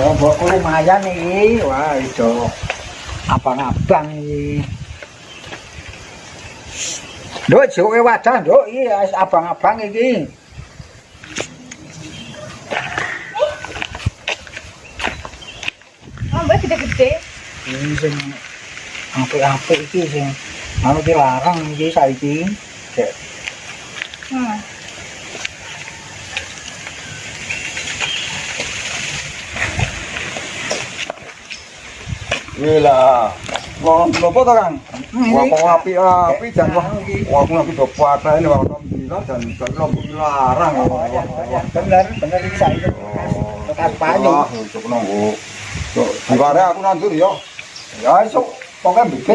Mbokku lumayan iki. Wah, iso abang-abang iki. Nduk, joke wadah, Nduk, iki abang-abang iki. Mbak gede-gede. Iki sing apik-apik iki sing anu dilarang iki saiki. Wela, wong nopo to Kang? Wong api jan wong aku do patene wong dina jan larang. Bener iki saiki. Tekan payu. Cuk nunggu. Cuk, diware aku nandur ya. Ya iso pokoke bibit